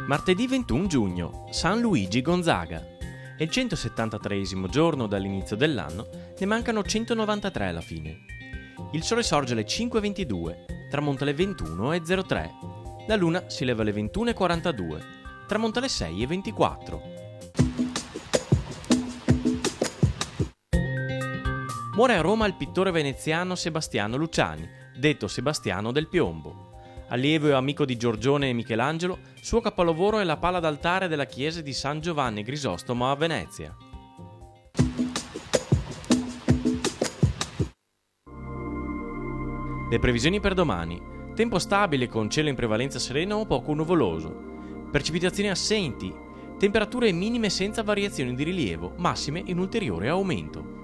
Martedì 21 giugno, San Luigi Gonzaga. È il 173esimo giorno dall'inizio dell'anno, ne mancano 193 alla fine. Il sole sorge alle 5:22, tramonta alle 21:03. La luna si leva alle 21:42, tramonta alle 6:24. Muore a Roma il pittore veneziano Sebastiano Luciani, detto Sebastiano del Piombo. Allievo e amico di Giorgione e Michelangelo, suo capolavoro è la pala d'altare della chiesa di San Giovanni Grisostomo a Venezia. Le previsioni per domani: tempo stabile con cielo in prevalenza sereno o poco nuvoloso, precipitazioni assenti, temperature minime senza variazioni di rilievo, massime in ulteriore aumento.